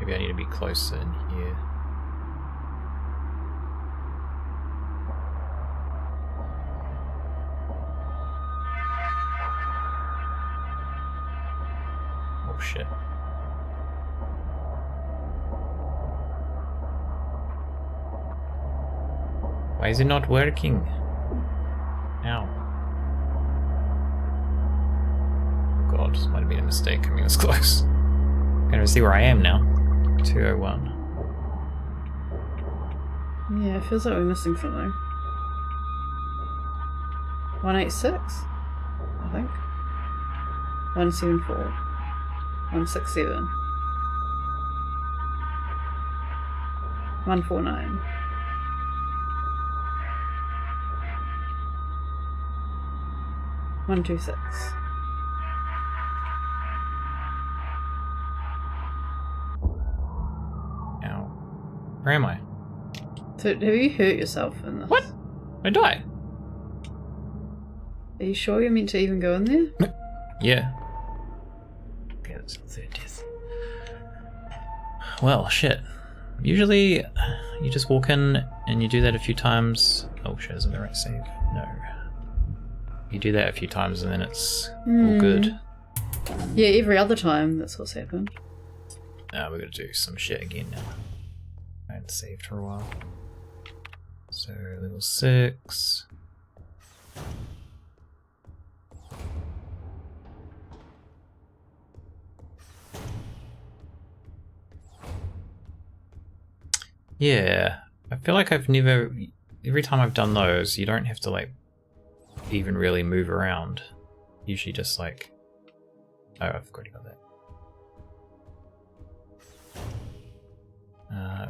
Maybe I need to be closer in here. Oh shit. Why is it not working? Ow. Oh god, this might have been a mistake coming this close. I'm gonna see where I am now. 201. Yeah, it feels like we're missing something. 186, I think. 174. 167. 149. One, 2, 6. Ow. Where am I? So, have you hurt yourself in this? What? I died. Are you sure you're meant to even go in there? Yeah. Okay, that's the third death. Well, shit. Usually, you just walk in and you do that a few times. Oh shit, is it the right save? No. You do that a few times and then it's all good. Yeah, every other time that's what's happened. Now we're gonna do some shit again now. I hadn't saved for a while. So, level 6. Yeah, I feel like I've never... Every time I've done those, you don't have to, like, even really move around. Usually just, like... Oh, I've already got that.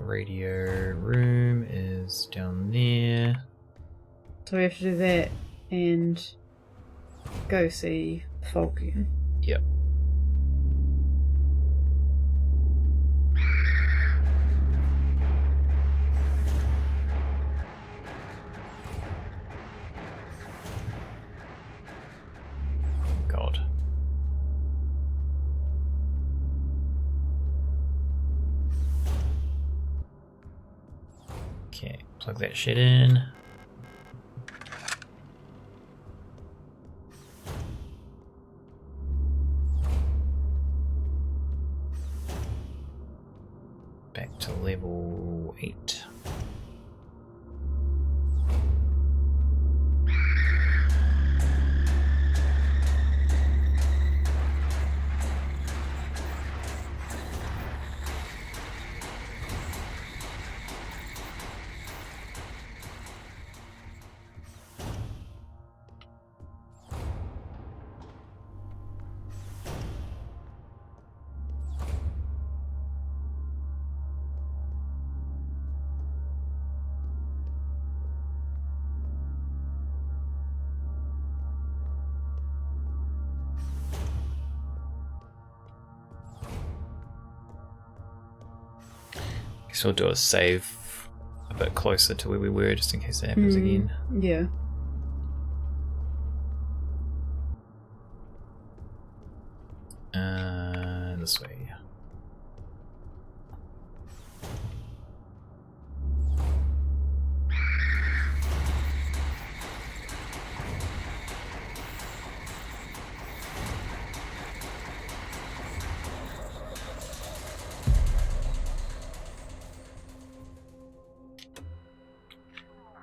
Radio room is down there. So we have to do that and go see Falcon. Yep. God. Okay, plug that shit in. Back to level 8. Guess we'll do a save a bit closer to where we were, just in case that happens again. Yeah. This way.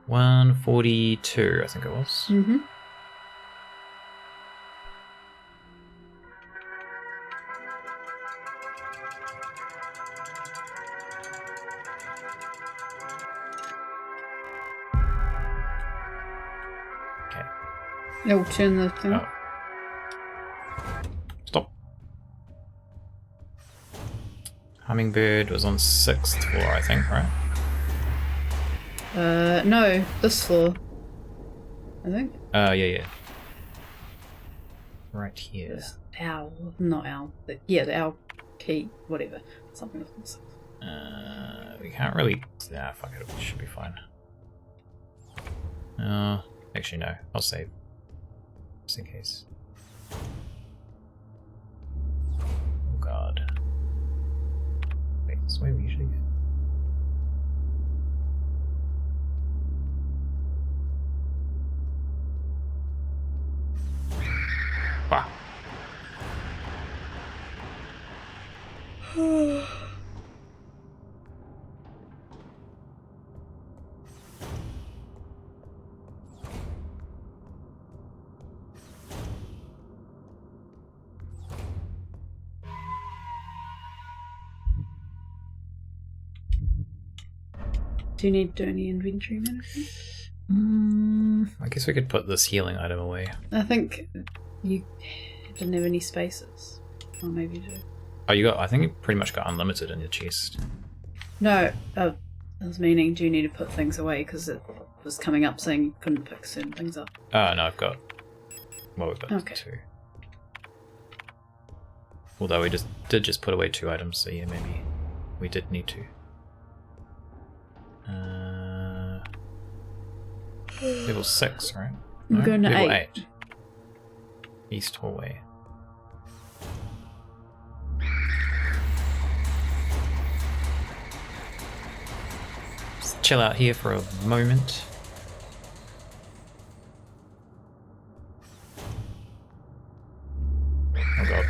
$142, I think it was. Mm-hmm. Okay. It'll turn the thing. Oh. Stop. Hummingbird was on 6th floor, I think, right? No, this floor. I think. Yeah. Right here. This owl. Not owl. But yeah, the owl key. Whatever. Something like this. We can't really... Nah, fuck it. It should be fine. Actually, no. I'll save. Just in case. Oh, God. Wait, this way we usually go. Wow. Do you need to do any inventory management? I guess we could put this healing item away. I think you didn't have any spaces. Or maybe you do. Oh, you got... I think you pretty much got unlimited in your chest. No, I was meaning, do you need to put things away? Because it was coming up saying you couldn't pick certain things up. Oh, no, I've got... Well, we've got Okay. 2. Although we did just put away 2 items, so yeah, maybe we did need to. Level 6, right? I'm going to level 8. East hallway. Just chill out here for a moment. Oh god.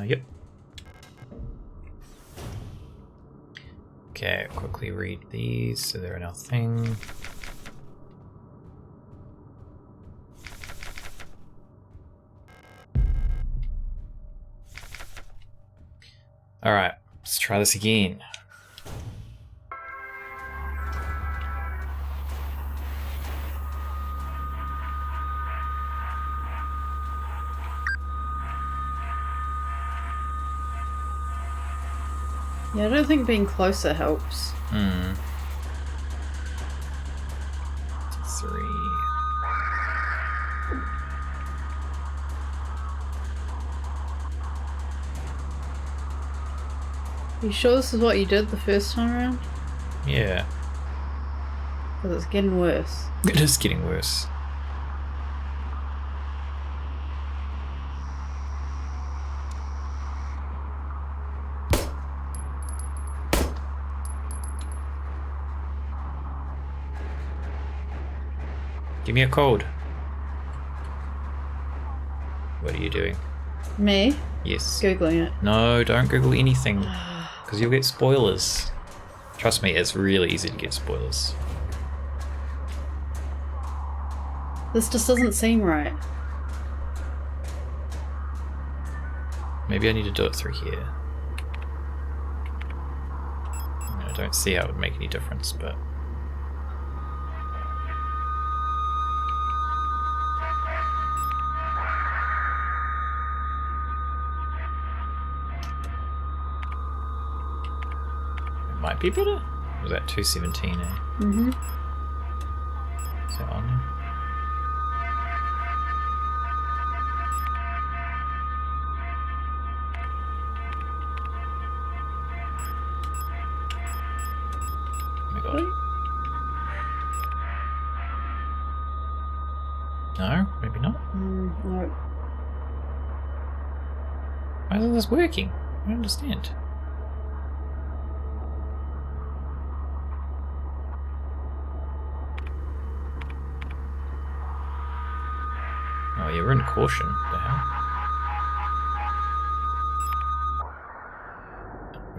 Yep. Okay, quickly read these so they're in our thing. Alright, let's try this again. Yeah, I don't think being closer helps. 3. You sure this is what you did the first time around? Yeah. Because it's getting worse. It is getting worse. Give me a code. What are you doing? Me? Yes. Googling it. No, don't Google anything. Because you'll get spoilers. Trust me, it's really easy to get spoilers. This just doesn't seem right. Maybe I need to do it through here. I don't see how it would make any difference, but... might be better? Was that 217, eh? Mm-hmm. Is that on? Oh my god. No, maybe not. No. Why isn't this working? I don't understand. Oh, yeah, we're in caution. What the hell?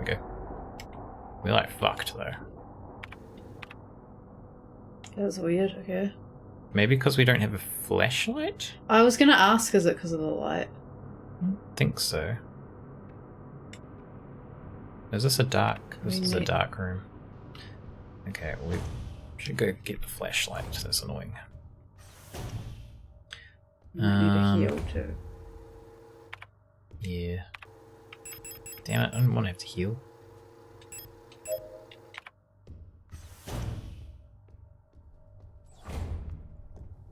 Okay. We're like fucked though. That's weird, okay. Maybe because we don't have a flashlight? I was gonna ask, is it because of the light? I don't think so. Is this a dark? This is a dark room. Okay, well, we should go get the flashlight. That's annoying. I need a heal too. Yeah. Damn it, I don't want to have to heal.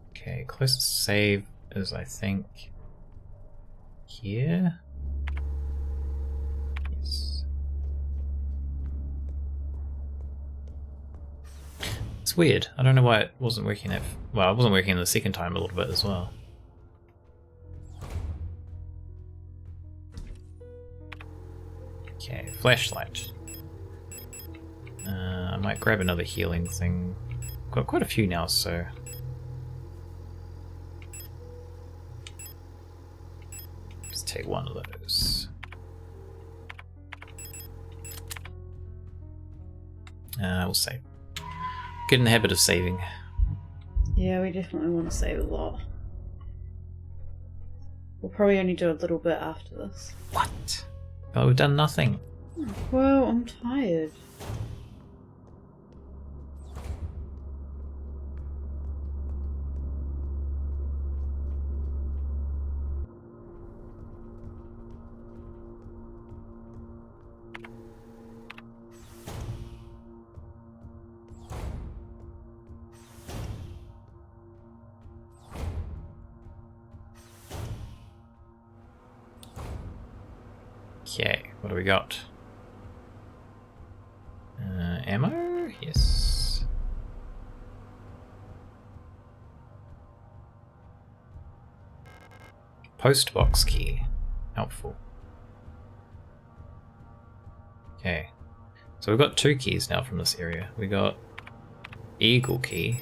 Okay, closest save is, I think, here? Yes. It's weird. I don't know why it wasn't working that... Well, it wasn't working the second time a little bit as well. Okay, flashlight. I might grab another healing thing. Got quite a few now, so... Let's take one of those. We'll save. Get in the habit of saving. Yeah, we definitely want to save a lot. We'll probably only do a little bit after this. What? Oh, we've done nothing. Well, I'm tired. Okay, what do we got? Ammo? Yes. Postbox key. Helpful. Okay. So we've got 2 keys now from this area. We got eagle key.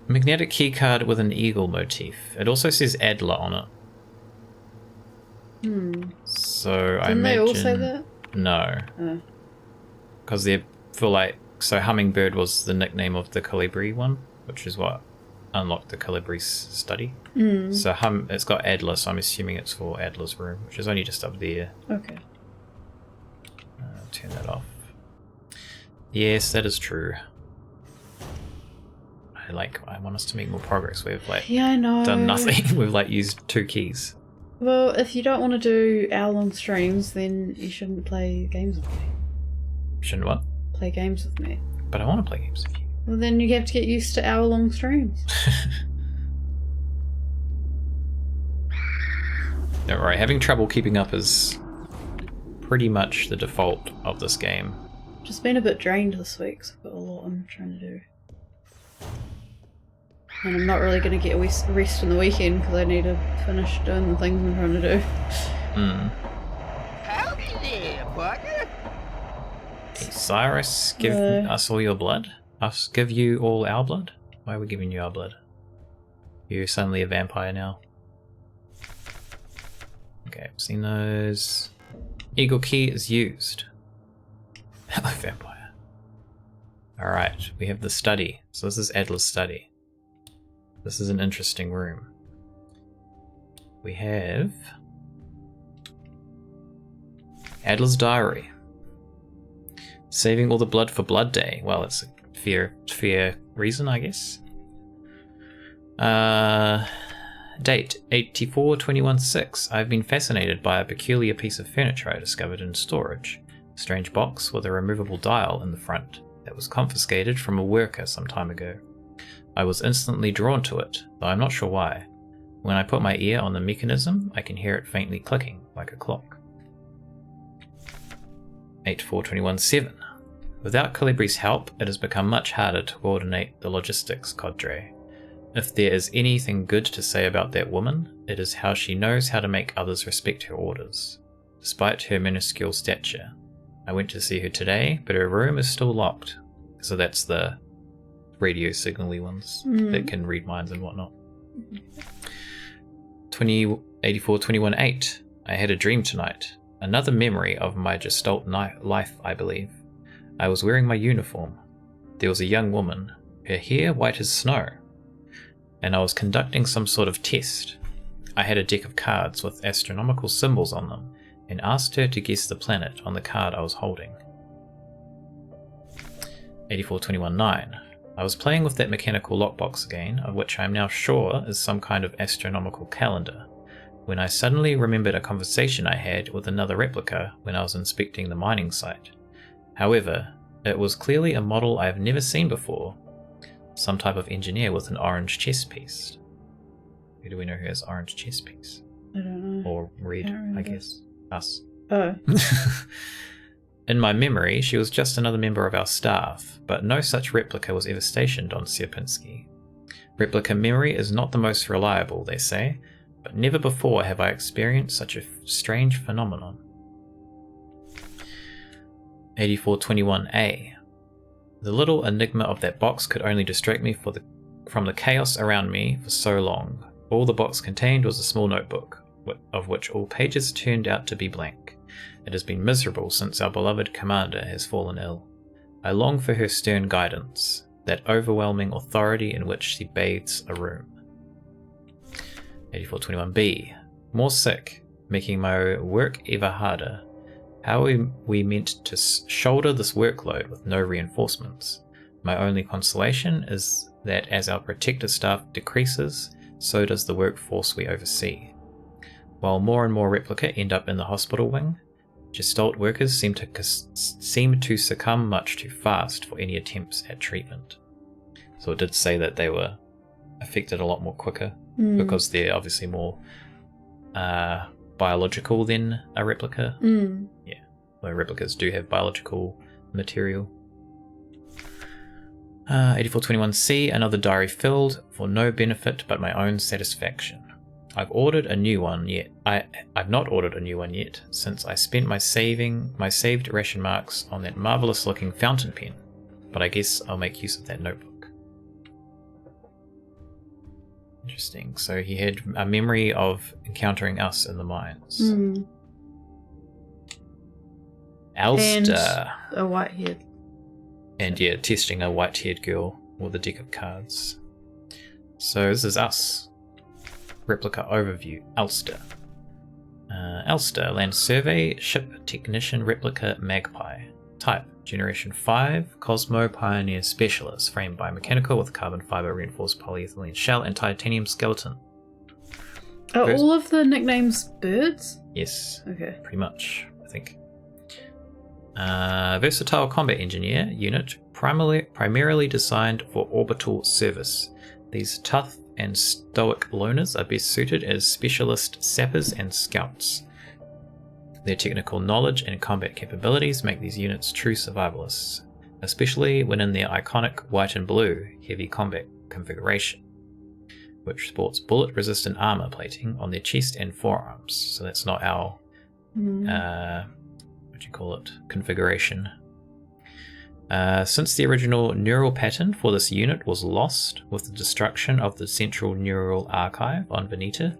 Magnetic key card with an eagle motif. It also says Adler on it. So I Didn't they imagine... all say that? No. Because they're for like... So Hummingbird was the nickname of the Colibri one, which is what unlocked the Calibri's study. So it's got Adler, so I'm assuming it's for Adler's room, which is only just up there. Okay. Turn that off. Yes, that is true. I want us to make more progress. We've Yeah, I know. done nothing. We've used 2 keys. Well, if you don't want to do hour-long streams, then you shouldn't play games with me. Shouldn't what? Play games with me. But I want to play games with you. Well, then you have to get used to hour-long streams. Don't worry, having trouble keeping up is pretty much the default of this game. Just been a bit drained this week, so I've got a lot I'm trying to do. And I'm not really going to get rest in the weekend because I need to finish doing the things I'm trying to do. Howdy there, partner. Hey, Cyrus, give us all your blood? Us give you all our blood? Why are we giving you our blood? You're suddenly a vampire now. Okay, I've seen those. Eagle key is used. Hello, vampire. Alright, we have the study. So this is Adler's study. This is an interesting room. We have Adler's diary. Saving all the blood for Blood Day. Well, it's a fair reason, I guess. Date 84/21/6. I've been fascinated by a peculiar piece of furniture I discovered in storage. A strange box with a removable dial in the front that was confiscated from a worker some time ago. I was instantly drawn to it, though I'm not sure why. When I put my ear on the mechanism, I can hear it faintly clicking, like a clock. 84/21/7. Without Calibri's help, it has become much harder to coordinate the logistics cadre. If there is anything good to say about that woman, it is how she knows how to make others respect her orders. Despite her minuscule stature. I went to see her today, but her room is still locked. So that's the radio signal-y ones that can read minds and whatnot. 84/21/8. I had a dream tonight. Another memory of my Gestalt life, I believe. I was wearing my uniform. There was a young woman, her hair white as snow, and I was conducting some sort of test. I had a deck of cards with astronomical symbols on them, and asked her to guess the planet on the card I was holding. 84/21/9. I was playing with that mechanical lockbox again, of which I am now sure is some kind of astronomical calendar, when I suddenly remembered a conversation I had with another replica when I was inspecting the mining site. However, it was clearly a model I have never seen before, some type of engineer with an orange chess piece. Who do we know who has orange chess piece? I don't know. Or red, I guess. Us. Oh. In my memory, she was just another member of our staff, but no such replica was ever stationed on Sierpinski. Replica memory is not the most reliable, they say, but never before have I experienced such a strange phenomenon. 84/21/A. The little enigma of that box could only distract me from the chaos around me for so long. All the box contained was a small notebook, of which all pages turned out to be blank. It has been miserable since our beloved commander has fallen ill. I long for her stern guidance, that overwhelming authority in which she bathes a room. 84/21/B. More sick, making my work ever harder. How are we meant to shoulder this workload with no reinforcements? My only consolation is that as our protective staff decreases, so does the workforce we oversee. While more and more replica end up in the hospital wing, Gestalt workers seem to succumb much too fast for any attempts at treatment. So it did say that they were affected a lot more quicker, because they're obviously more biological than a replica. Mm. Yeah, where replicas do have biological material. 8421C, another diary filled for no benefit but my own satisfaction. I've ordered a new one yet. I've not ordered a new one yet, since I spent my saved ration marks on that marvelous looking fountain pen. But I guess I'll make use of that notebook. Interesting. So he had a memory of encountering us in the mines. Mm. Elster. And a white-haired. And yeah, testing a white-haired girl with a deck of cards. So this is us. Replica overview. Elster. Elster, land survey, ship technician replica Magpie. Type, generation 5, Cosmo Pioneer Specialist, framed by mechanical with carbon fiber reinforced polyethylene shell and titanium skeleton. Are all of the nicknames birds? Yes. Okay. Pretty much, I think. Versatile combat engineer unit, primarily designed for orbital service. These tough and stoic loners are best suited as specialist sappers and scouts. Their technical knowledge and combat capabilities make these units true survivalists, especially when in their iconic white and blue heavy combat configuration, which sports bullet-resistant armor plating on their chest and forearms. So that's not our configuration. Since the original neural pattern for this unit was lost with the destruction of the central neural archive on Veneta,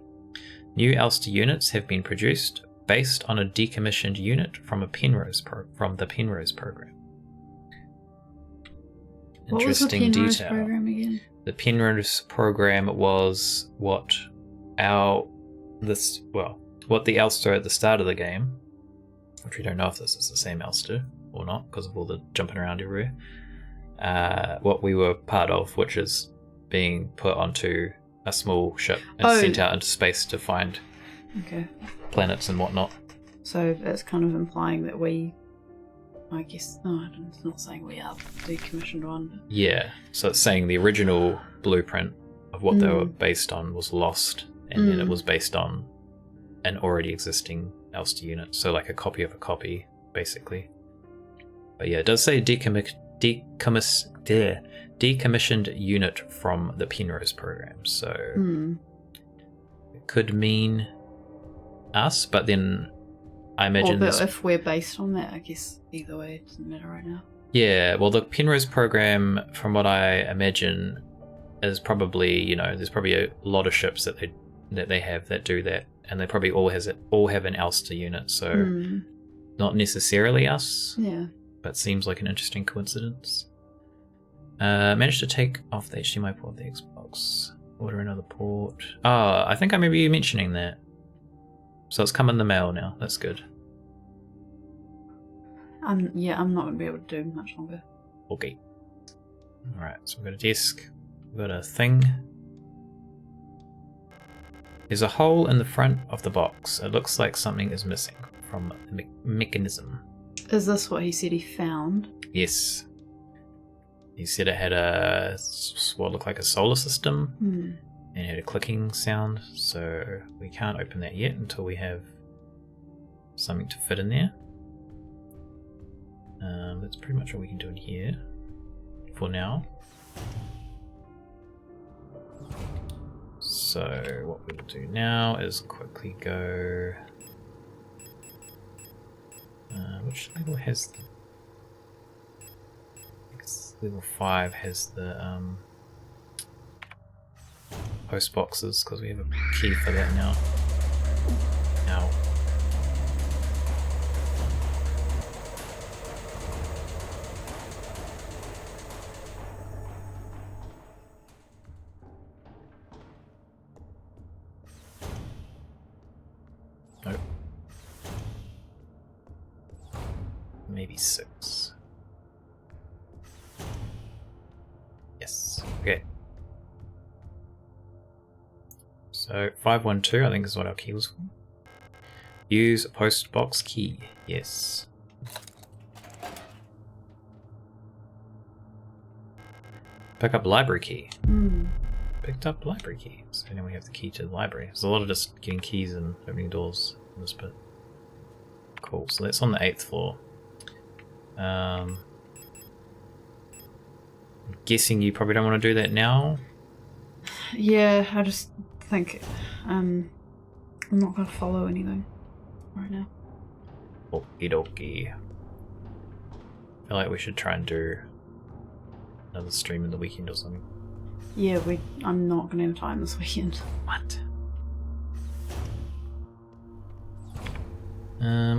new Elster units have been produced based on a decommissioned unit from the Penrose program. What was the Penrose program again? The Penrose program was what the Elster at the start of the game, which we don't know if this is the same Elster or not because of all the jumping around everywhere. What we were part of, which is being put onto a small ship and sent out into space to find planets and whatnot. So that's kind of implying that we, I guess, no, it's not saying we are the decommissioned one. Yeah, so it's saying the original blueprint of what they were based on was lost, and then it was based on an already existing Elster unit, so like a copy of a copy, basically. But yeah, it does say decommissioned unit from the Penrose program, so it could mean us, but then I imagine if we're based on that, I guess either way it doesn't matter right now. Yeah, well, the Penrose program, from what I imagine, is probably, there's probably a lot of ships that they have that do that, and they probably all have an Elster unit, so not necessarily us. Yeah. But seems like an interesting coincidence. Managed to take off the HDMI port of the Xbox. Order another port. Oh, I think I remember you mentioning that. So it's come in the mail now. That's good. I'm not going to be able to do much longer. Okay. Alright, so we've got a desk. We've got a thing. There's a hole in the front of the box. It looks like something is missing from the mechanism. Is this what he said he found? Yes. He said it had what looked like a solar system and had a clicking sound, so we can't open that yet until we have something to fit in there. That's pretty much all we can do in here for now. So what we will do now is quickly go... which level has the... I guess level 5 has the post boxes, because we have a key for that now. Ow. Nope. Maybe 6. Yes. Okay. So 512, I think is what our key was for. Use post box key. Yes. Pick up library key. Picked up library key. So now we have the key to the library. There's a lot of just getting keys and opening doors this bit. Cool, so that's on the 8th floor. I'm guessing you probably don't want to do that now. Yeah, I just think I'm not going to follow anything right now. Okie dokie. I feel like we should try and do another stream in the weekend or something. Yeah, I'm not going to have time this weekend. What?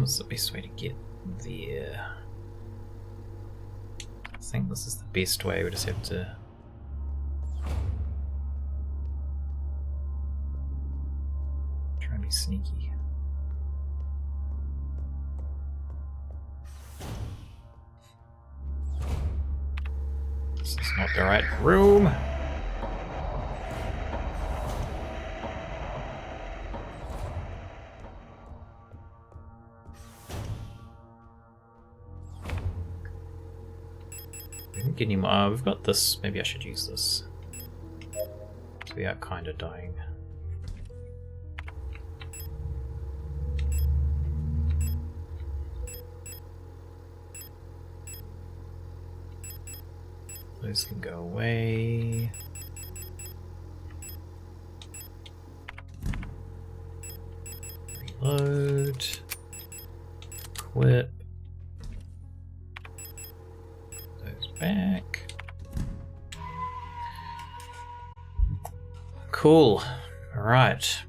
What's the best way to get there? I think this is the best way. We just have to. Try and be sneaky. This is not the right room. We didn't get any more. We've got this. Maybe I should use this. So we are kind of dying. Those can go away. Reload. Equip. Those back. Cool. Alright.